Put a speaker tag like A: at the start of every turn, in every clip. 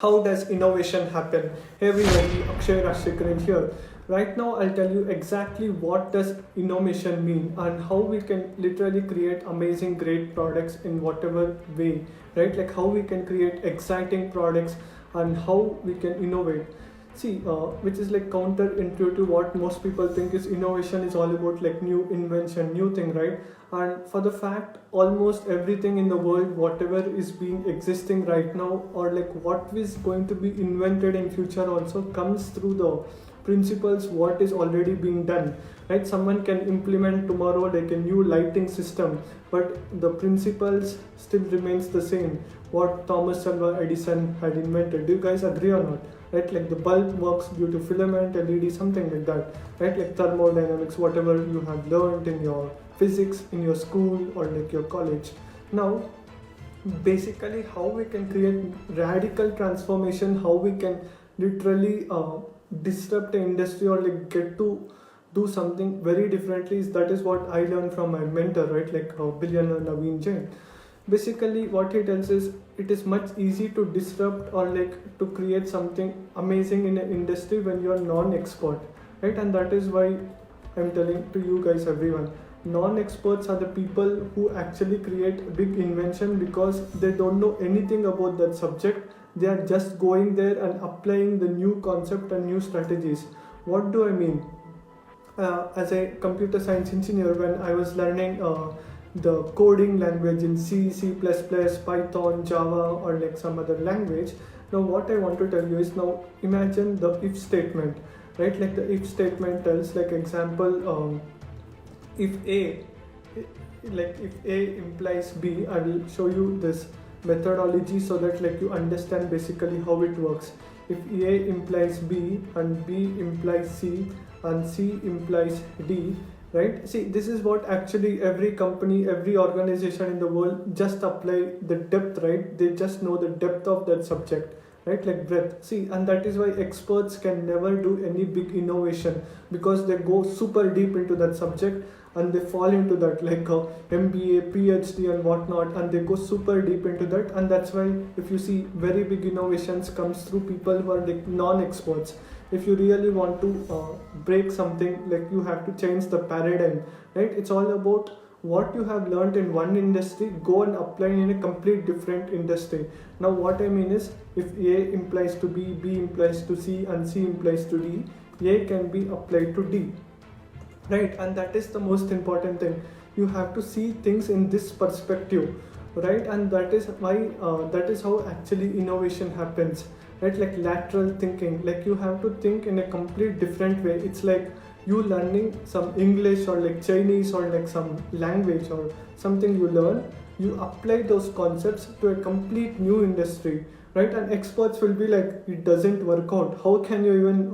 A: How does innovation happen? Hey everybody, Akshay Rashikran here. Right now I'll tell you exactly what does innovation mean and how we can literally create amazing great products in whatever way, right? Like how we can create exciting products and how we can innovate. See, which is like counterintuitive. What most people think is innovation is all about like new invention, new thing, right? And for the fact, almost everything in the world, whatever is being existing right now, or like what is going to be invented in future, also comes through the principles what is already being done, right? Someone can implement tomorrow like a new lighting system, but the principles still remains the same what Thomas Alva Edison had invented. Do you guys agree or not? Right, like the bulb works due to filament, LED, something like that, right? Like thermodynamics, whatever you have learned in your physics in your school or like your college. Now basically how we can create radical transformation, how we can literally disrupt the industry or like get to do something very differently, is that is what I learned from my mentor, right? Like billionaire Naveen Jain. Basically what he tells is it is much easy to disrupt or like to create something amazing in an industry when you are non-expert, right? And that is why I'm telling to you guys, everyone, non-experts are the people who actually create big invention because they don't know anything about that subject. They are just going there and applying the new concept and new strategies. What do I mean? As a computer science engineer, when I was learning the coding language in C, C++, Python, Java, or like some other language. Now what I want to tell you is, now imagine the if statement, right? Like the if statement tells, like example, if A, like if A implies B, I will show you this methodology so that like you understand basically how it works. If A implies B and B implies C and C implies D, right? See, this is what actually every company, every organization in the world just apply the depth, right? They just know the depth of that subject, right? Like breadth. See, and that is why experts can never do any big innovation because they go super deep into that subject and they fall into that like MBA, PhD and whatnot, and they go super deep into that. And that's why if you see very big innovations comes through people who are like non-experts. If you really want to break something, like you have to change the paradigm, right? It's all about what you have learned in one industry, go and apply in a complete different industry. Now what I mean is, if A implies to B, B implies to C and C implies to D, A can be applied to D, right? And that is the most important thing. You have to see things in this perspective, right? And that is why that is how actually innovation happens, right? Like lateral thinking, like you have to think in a complete different way. It's like you learning some English or like Chinese or like some language or something you learn, you apply those concepts to a complete new industry, right? And experts will be like, it doesn't work out, how can you even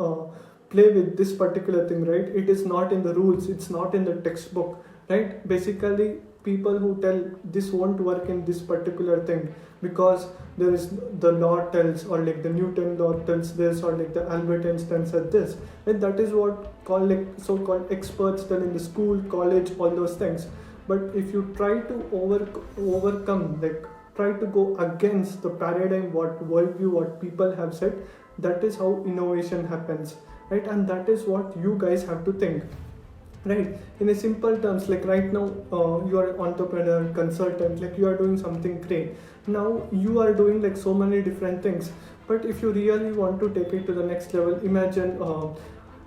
A: play with this particular thing, right? It is not in the rules, it's not in the textbook, right? Basically people who tell this won't work in this particular thing because there is the law tells, or like the Newton law tells this, or like the Albert Einstein said this, and that is what called like so-called experts tell in the school, college, all those things. But if you try to overcome, like try to go against the paradigm, what worldview, what people have said, that is how innovation happens, right? And that is what you guys have to think, right? In a simple terms, like right now you are an entrepreneur, consultant, like you are doing something great. Now you are doing like so many different things, but if you really want to take it to the next level, imagine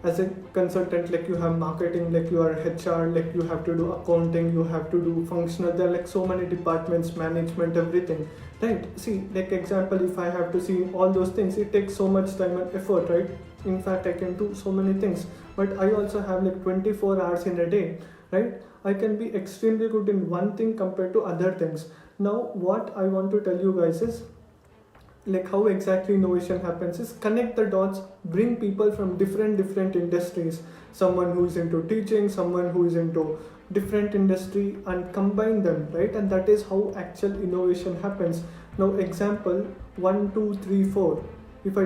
A: as a consultant, like you have marketing, like you are HR, like you have to do accounting, you have to do functional, there are like so many departments, management, everything, right? See, like example, if I have to see all those things, it takes so much time and effort, right? In fact, I can do so many things, but I also have like 24 hours in a day, right? I can be extremely good in one thing compared to other things. Now what I want to tell you guys is, like how exactly innovation happens is connect the dots, bring people from different industries, someone who is into teaching, someone who is into different industry, and combine them, right? And that is how actual innovation happens. Now example, 1 2 3 4, if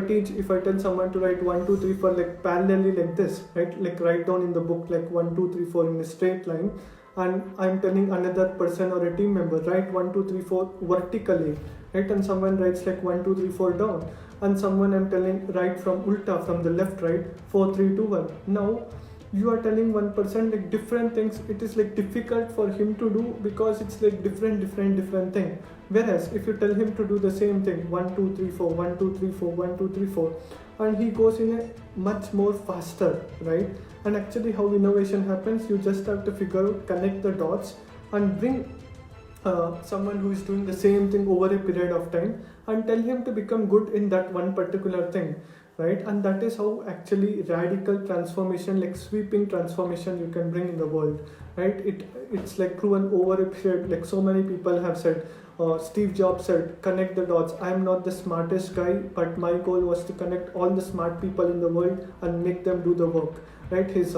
A: I tell someone to write 1 2 3 4 like parallelly like this, right? Like write down in the book like 1 2 3 4 in a straight line, and I'm telling another person or a team member write 1 2 3 4 vertically, right? And someone writes like 1 2 3 4 down. and someone I'm telling right from ulta, from the left, right, 4 3 2 1. Now you are telling one person like different things. It is like difficult for him to do because it's like different thing. Whereas if you tell him to do the same thing, 1 2 3 4 1 2 3 4 1 2 3 4, and he goes in a much more faster, right? And actually how innovation happens, you just have to figure out, connect the dots, and bring someone who is doing the same thing over a period of time and tell him to become good in that one particular thing, right? And that is how actually radical transformation, like sweeping transformation, you can bring in the world, right? It's like proven over a period. Like so many people have said, Steve Jobs said, connect the dots. I am not the smartest guy, but my goal was to connect all the smart people in the world and make them do the work, right? His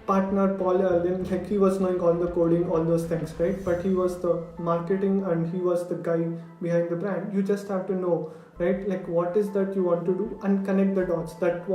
A: partner Paul Allen, like he was knowing all the coding, all those things, right? But he was the marketing and he was the guy behind the brand. You just have to know, right? Like what is that you want to do and connect the dots. That's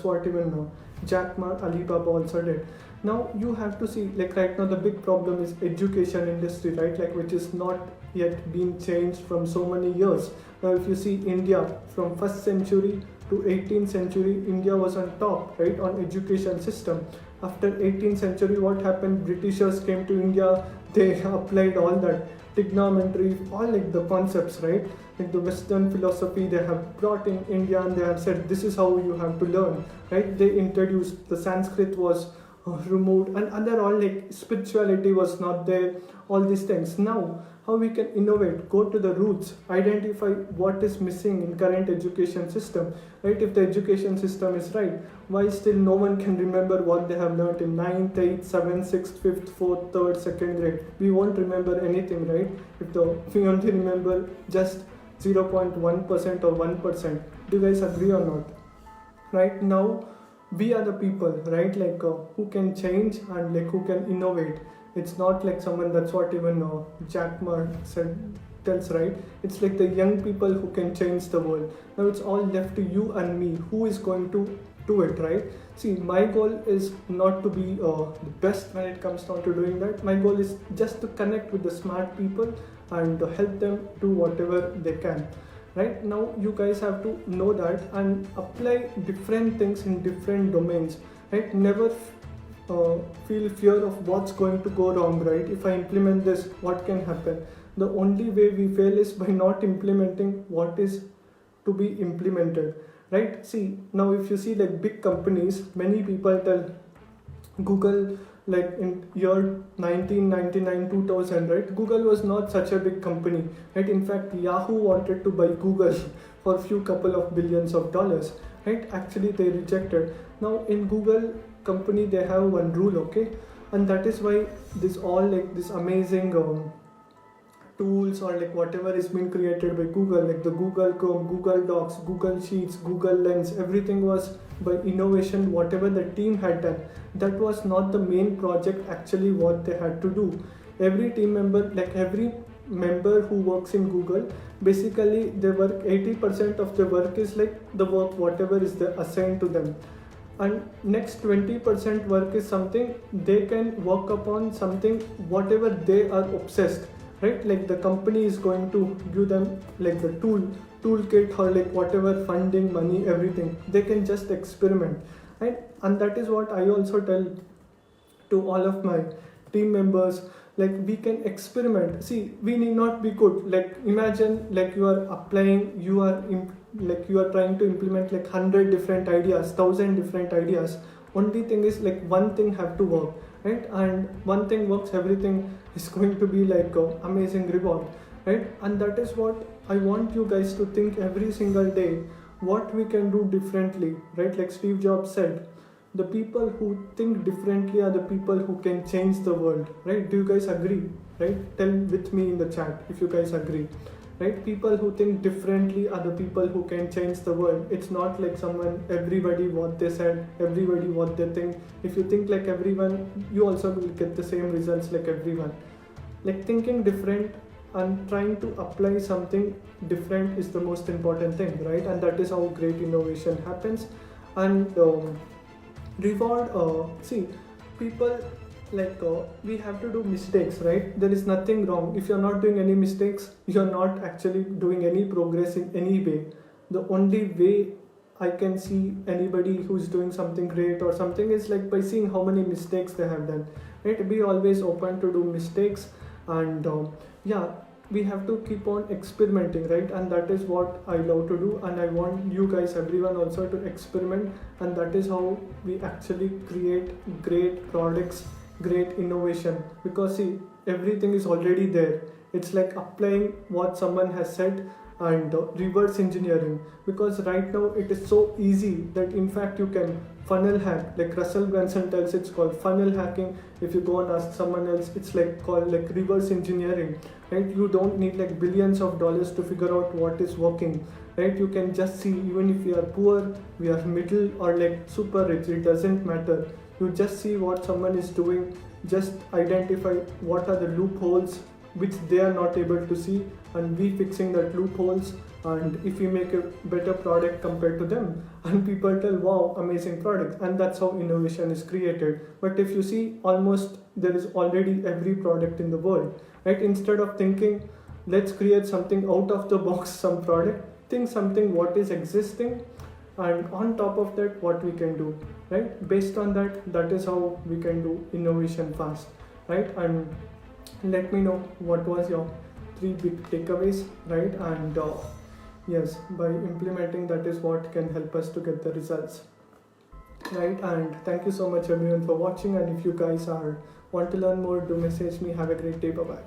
A: what even Jack Ma, Alibaba also did. Now you have to see, like right now the big problem is education industry, right? Like which is not yet been changed from so many years. Now if you see India from 1st century to 18th century, India was on top, right, on education system. After 18th century, what happened? Britishers came to India, they applied all that trigonometry, all like the concepts, right? Like the Western philosophy they have brought in India, and they have said this is how you have to learn, right? They introduced the Sanskrit was removed, and other all like spirituality was not there, all these things. Now how we can innovate, go to the roots, identify what is missing in current education system, right? If the education system is right, why still no one can remember what they have learned in 9th, 8th, 7th, 6th, 5th, 4th, 3rd, 2nd grade? We won't remember anything, right? If we only remember just 0.1% or 1%. Do you guys agree or not? Right now we are the people, right, like who can change and like who can innovate. It's not like someone, that's what even Jack Ma tells, right? It's like the young people who can change the world. Now it's all left to you and me, who is going to do it, right? See, my goal is not to be the best when it comes down to doing that. My goal is just to connect with the smart people and help them do whatever they can. Right now you guys have to know that and apply different things in different domains, right? Never feel fear of what's going to go wrong, right? If I implement this, what can happen? The only way we fail is by not implementing what is to be implemented, right? See, now if you see like big companies, many people tell Google, like in year 1999 2000, right? Google was not such a big company, right? In fact, Yahoo wanted to buy Google for a few couple of billions of dollars, right? Actually they rejected. Now in Google company they have one rule, okay? And that is why this all like this amazing tools or like whatever is being created by Google, like the Google Chrome, Google Docs, Google Sheets, Google Lens, everything was by innovation, whatever the team had done. That was not the main project actually what they had to do. Every team member, like every member who works in Google, basically they work 80% of the work is like the work whatever is assigned to them. And next 20% work is something they can work upon, something whatever they are obsessed, right? Like the company is going to give them like the toolkit or like whatever funding, money, everything. They can just experiment, right? And that is what I also tell to all of my team members. Like we can experiment. See, we need not be good. Like imagine like you are applying, you are trying to implement like 100 different ideas, 1000 different ideas. Only thing is like one thing have to work, right? And one thing works, everything is going to be like amazing reward, right? And that is what I want you guys to think every single day, what we can do differently, right? Like Steve Jobs said, the people who think differently are the people who can change the world, right? Do you guys agree, right? Tell with me in the chat if you guys agree, right? People who think differently are the people who can change the world. It's not like everybody what they said, everybody what they think. If you think like everyone, you also will get the same results like everyone. Like thinking different and trying to apply something different is the most important thing, right? And that is how great innovation happens. And reward, see, people like we have to do mistakes, right? There is nothing wrong if you're not doing any mistakes. You're not actually doing any progress in any way. the only way I can see anybody who's doing something great or something is like by seeing how many mistakes they have done. Right? Be always open to do mistakes, and yeah, we have to keep on experimenting, right? And that is what I love to do, and I want you guys, everyone, also to experiment, and that is how we actually create great products, great innovation. Because see, everything is already there. It's like applying what someone has said and reverse engineering, because right now it is so easy that in fact you can funnel hack, like Russell Brunson tells, it's called funnel hacking. If you go and ask someone else, it's like called like reverse engineering, right? You don't need like billions of dollars to figure out what is working, right? You can just see, even if we are poor, we are middle, or like super rich, it doesn't matter. You just see what someone is doing, just identify what are the loopholes which they are not able to see, and we fixing that loopholes, and if we make a better product compared to them, and people tell, wow, amazing product, and that's how innovation is created. But if you see, almost there is already every product in the world, right? Instead of thinking let's create something out of the box, some product, think something what is existing, and on top of that what we can do, right? Based on that, that is how we can do innovation fast, right? And let me know what was your 3 big takeaways, right? And yes, by implementing, that is what can help us to get the results, right? And thank you so much everyone for watching, and if you guys want to learn more, do message me. Have a great day. Bye bye.